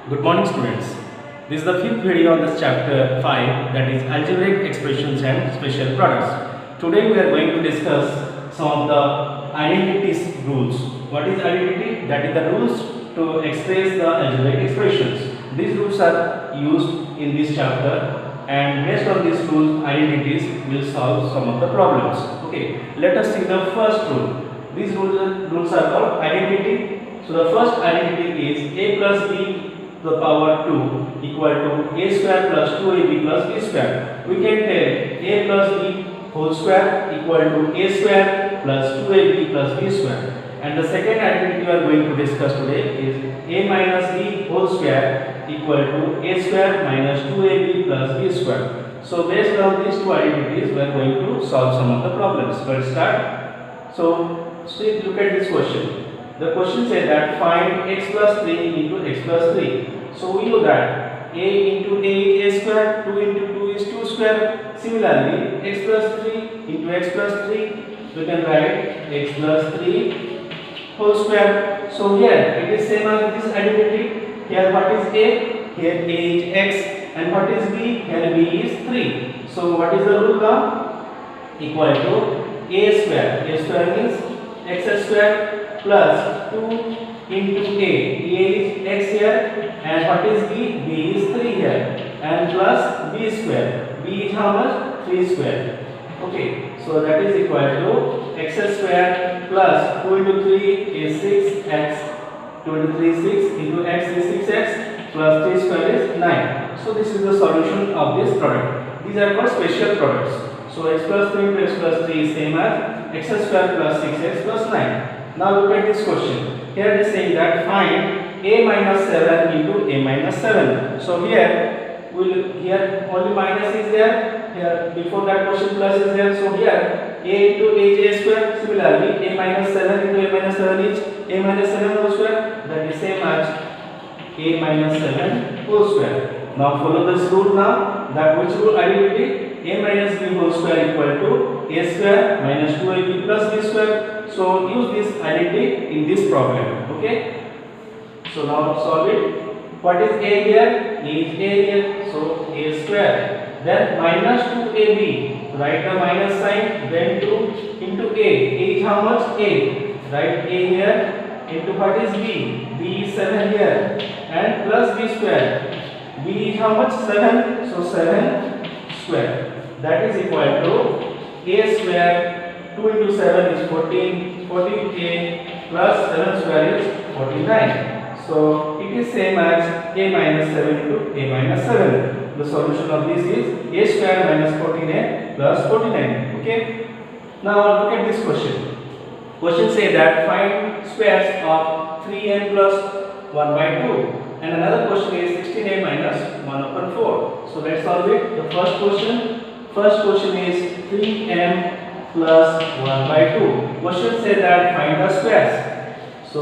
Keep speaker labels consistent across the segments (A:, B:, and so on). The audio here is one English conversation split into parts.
A: Good morning, students. This is the fifth video on this chapter 5, that is algebraic expressions and special products. Today we are going to discuss some of the identities rules. What is identity? That is the rules to express the algebraic expressions. These rules are used in this chapter, and based on these rules, identities will solve some of the problems. Okay, let us see the first rule. These rules are called identity. So the first identity is a plus b to the power 2 equal to a square plus 2ab plus b square. We can tell a plus b whole square equal to a square plus 2ab plus b square. And the second identity we are going to discuss today is a minus b whole square equal to a square minus 2ab plus b square. So based on these two identities, we are going to solve some of the problems. Let's start. So look at this question. The question says that find x plus 3 into x plus 3. So we know that a into a is a square, 2 into 2 is 2 square. Similarly, x plus 3 into x plus 3, we can write x plus 3 whole square. So here it is same as this identity. Here what is a? Here a is x, and what is b? Here b is 3. So what is the rule now? Equal to a square. A square means x square plus 2 into a. A is x here, and what is b? B is 3 here, and plus b square. B is how much? 3 square. Okay, so that is equal to x square plus 2 into 3 is 6x. 2 into 3 is 6, into x is 6x, plus 3 square is 9. So this is the solution of this product. These are called special products. So x plus 3 into x plus 3 is same as x square plus 6x plus 9. Now look at this question. Here it is saying that find a minus 7 into a minus 7. So here only minus is there. Here before that question plus is there. So here a into a is a square. Similarly, a minus 7 into a minus 7 is a minus 7 whole square. That is same as a minus 7 whole square. Now follow this rule now. That which rule? Identity. A minus b whole square equal to a square minus 2ab plus b square. So use this identity in this problem. Okay. So now solve it. What is a here? A is a here. So a square. Then minus 2ab. Write the minus sign. Then 2 into a. A is how much? A. Write a here. Into what is b? B is 7 here. And plus b square. B is how much? 7. So 7 square. That is equal to a square. 2 into 7 is 14. 14a plus 7 square is 49. So it is same as a minus 7 into a minus 7. The solution of this is a square minus 14a plus 49. Okay. Now look at this question. Question say that find squares of 3n plus 1 by 2. And another question is 16a minus 1 upon 4. So let's solve it. The first question is 3n plus 1 by 2. Question says that find the squares. So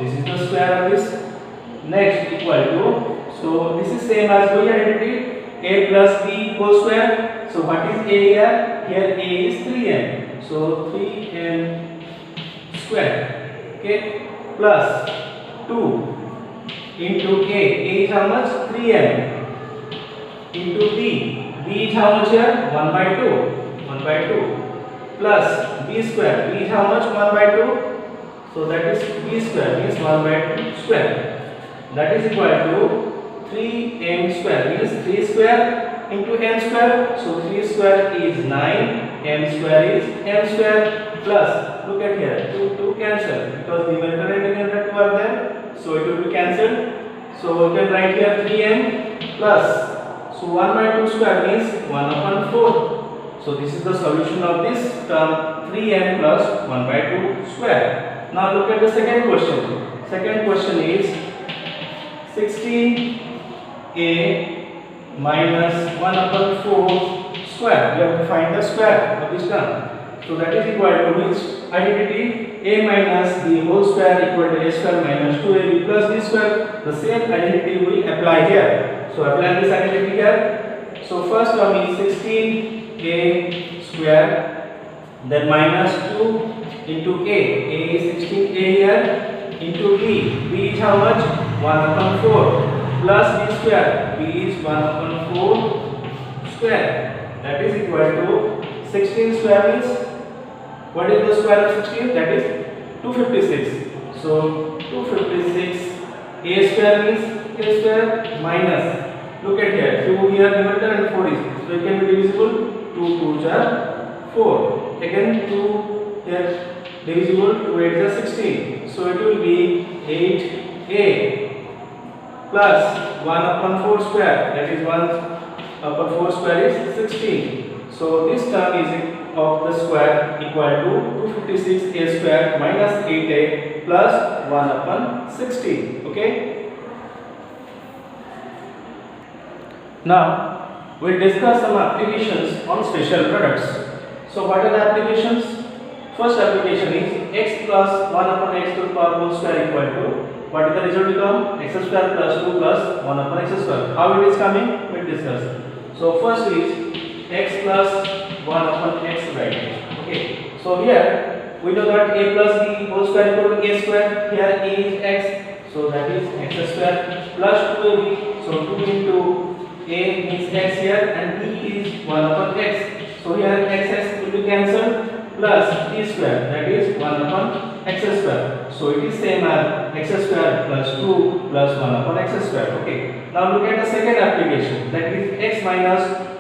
A: this is the square of this. Next equal to, so this is same as which identity? A plus b whole square. So what is a here? Here a is 3n. So 3n square. Okay. Plus 2 into a. A is how much? 3n. Into b. B is how much here? 1 by 2. 1 by 2. Plus b square. B is how much? 1 by 2. So that is b square means 1 by 2 square. That is equal to 3m square means 3 square into m square. So 3 square is 9. M square is m square. Plus look at here. 2 cancel because numerator and denominator are there. So it will be cancelled. So you can write here 3m plus. So 1 by 2 square means 1 upon 4. So this is the solution of this term 3m plus 1 by 2 square. Now look at the second question. Second question is 16a minus 1 upon 4 square. We have to find the square of this term. So that is equal to which identity? A minus b whole square equal to a square minus 2ab plus b square. The same identity we apply here. So apply this identity here. So first term is 16a square, then minus 2 into a. A is 16a here into b. B is how much? 1 upon 4. plus b square. b is 1 upon 4 square. That is equal to 16 square means what is the square of 16? That is 256. So 256 a square means a square minus. Look at here. 2 here numerator and 4 is. So it can be divisible. 2 2s are 4. Again 2 here divisible. 2 8s are 16. So it will be 8a plus 1 upon 4 square. That is 1 upon 4 square is 16. So this term is of the square equal to 256 a square minus 8a plus 1 upon 16. Okay. Now we'll discuss some applications on special products. So what are the applications? First application is x plus 1 upon x to the power whole square equal to what is the result become x square plus 2 plus 1 upon x square. How it is coming? We'll discuss. So first is x plus 1 upon x right. Okay. So here we know that a plus b whole square equal to a square. Here a is x. So that is x square plus 2ab. So 2 into a means x here and b is 1 upon x. So here x will be cancelled plus b square. That is 1 upon x square. So it is same as x square plus 2 plus 1 upon x square. Okay. Now look at the second application. That is x minus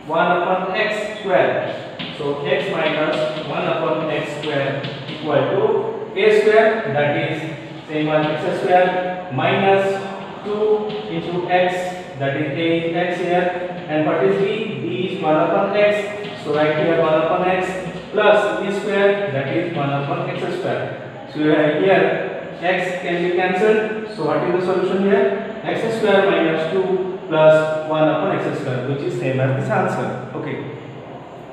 A: 1 upon x square. So x minus 1 upon x square equal to a square. That is same as x square minus 2 into x. That is a is x here. And what is b? b is 1 upon x. So right here 1 upon x plus b square. That is 1 upon x square. So here x can be cancelled. So what is the solution here? X square minus 2 plus 1 upon x square, which is same as this answer. Okay.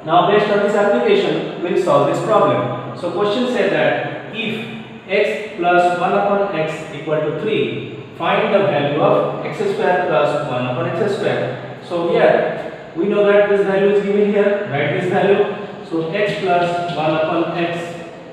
A: Now based on this application, we will solve this problem. So question said that if x plus 1 upon x equal to 3, find the value of x square plus 1 upon x square. So here we know that this value is given here. Write this value. So x plus 1 upon x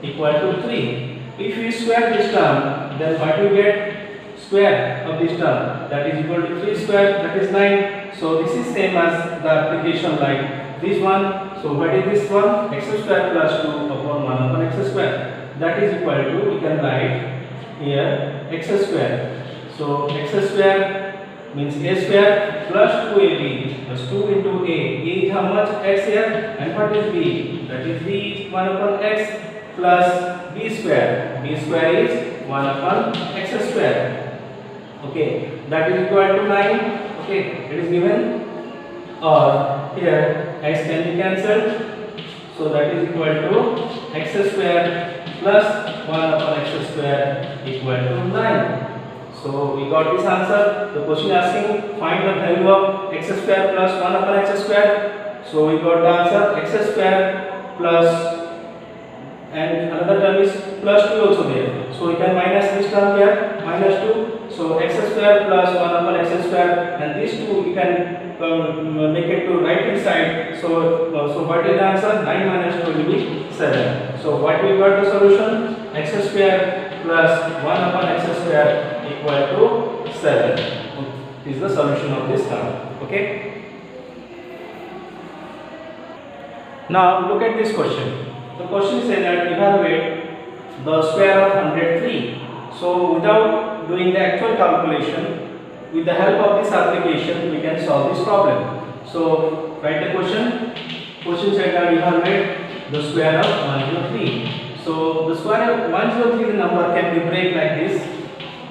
A: equal to 3. If we square this term, then what we get? Square of this term, that is equal to 3 square, that is 9. So this is same as the application like this one. So what is this one? X square plus 2 upon 1 upon x square. That is equal to, we can write here x square. So x square means a square plus 2ab plus 2 into a. A is how much? X here. And what is b? That is b is 1 upon x plus b square. B square is 1 upon x square. Okay, that is equal to 9. Okay, it is given. Or here x can be cancelled. So that is equal to x square plus 1 upon x square equal to 9. So we got this answer. The question asking find the value of x square plus 1 upon x square. So we got the answer x square plus, and another term is plus 2 also there. So we can minus this term here, minus 2. So x square plus 1 upon x square, and these two we can make it to right hand side. So what is the answer? 9 minus 2 will be 7. So what we got the solution? X square plus 1 upon x square equal to 7. This is the solution of this term. Okay. Now look at this question. The question says that evaluate the square of 103. So without doing the actual calculation, with the help of this application, we can solve this problem. So write the question. Question said that evaluate the square of 103. So the square of 103 number can be break like this.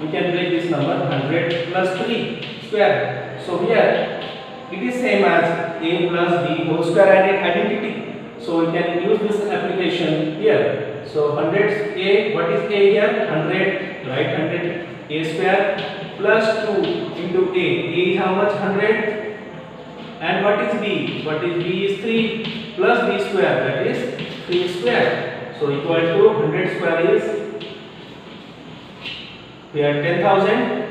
A: We can break this number 100 plus 3 square. So here it is same as a plus b whole square identity. So we can use this application here. So 100 a, what is a here? 100, right? 100 a square plus 2 into a. A is how much? 100. And what is b? What is b is 3 plus b square, that is 3 square. So equal to 100 square is we have 10,000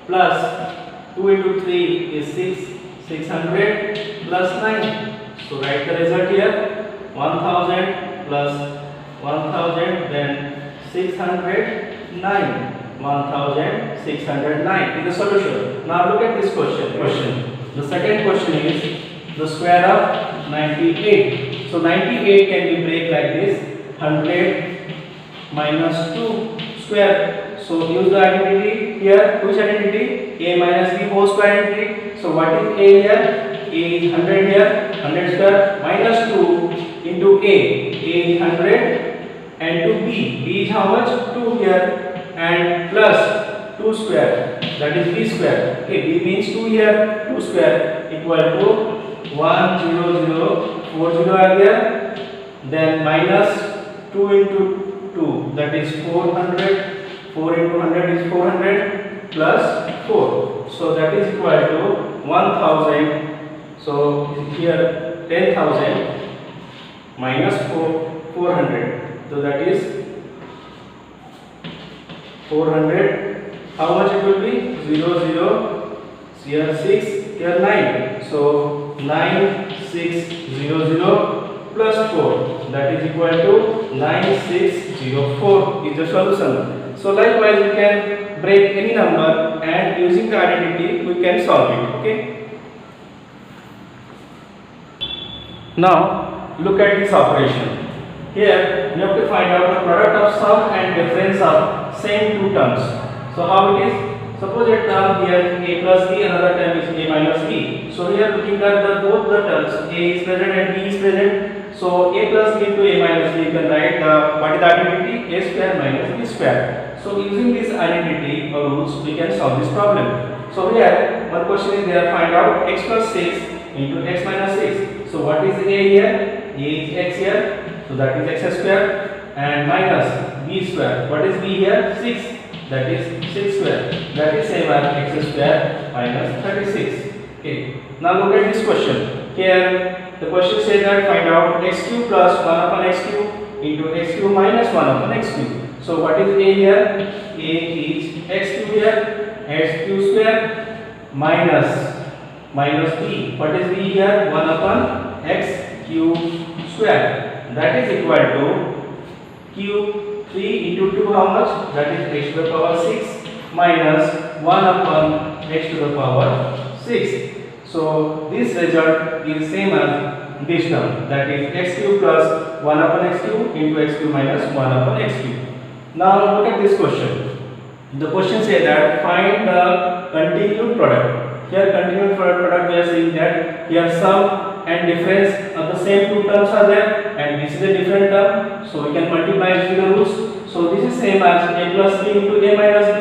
A: plus 2 into 3 is 600 plus 9. So write the result here, 1000 plus 1000, then 609. 1609 is the solution. Now look at this question. The second question is the square of 98. So 98 can be break like this: 100 minus 2 square. So use the identity here. Which identity? A minus b whole square identity. So what is a here? A is 100 here. 100 square minus 2 into a. A is 100 and to b. B is how much? 2 here, and plus 2 square, that is b square. Okay, b means 2 here. 2 square equal to 10040 are there. Then minus 2 into 2, that is 400. 4 into 100 is 400 plus 4. So that is equal to 1000. So here 10,000 minus 400. So that is 400. How much it will be? 0, here 6, here 9. So 9600 plus 4, that is equal to 9604 is the solution. So likewise we can break any number and using the identity we can solve it. Okay. Now look at this operation. Here we have to find out the product of sum and difference of same two terms. So how it is? Suppose a term here a plus b, another term is a minus b. So here looking at both the terms, a is present and b is present. So a plus b into a minus b, you can write what is the identity? A square minus b square. So using this identity or rules, we can solve this problem. So here one question is there: find out x plus 6 into x minus 6. So what is a here? A is x here, so that is x square, and minus b square. What is b here? 6. That is 6 square. That is same as x square minus 36. Okay. Now look at this question. Here the question says that find out x cube plus 1 upon x cube into x cube minus 1 upon x cube. So what is a here? A is x cube here, x cube square minus b. What is b here? 1 upon x cube square. That is equal to cube 3 into 2, how much? That is x to the power 6 minus 1 upon x to the power 6. So this result is same as this term, that is x cube plus 1 upon x cube into x cube minus 1 upon x cube. Now look at this question. The question says that find the continued product. Here continued product we are saying that here sum and difference of the same two terms are there, and this is a different term. So we can multiply using the rules. So this is same as a plus b into a minus b.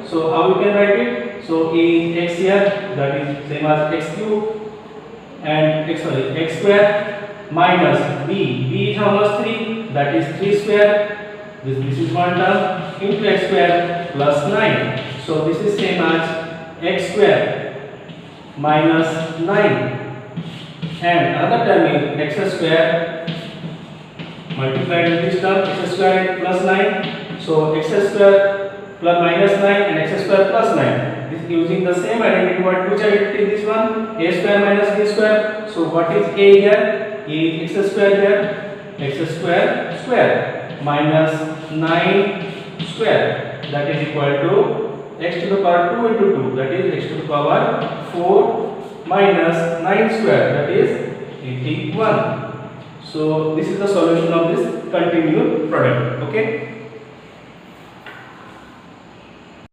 A: So how we can write it? So a is x here, that is same as x cube, and x square minus b. B is how much? 3. That is 3 square. This is one term into x square plus 9. So this is same as x square minus 9. And another term is x square multiplied with this term x square plus 9. So x square plus minus 9 and x square plus 9. This is using the same identity. Which identity is this one? A square minus b square. So what is a here? A is x square here. X square square minus 9 square, that is equal to x to the power 2 into 2, that is x to the power 4 minus 9 square, that is 81. So this is the solution of this continued product. Okay.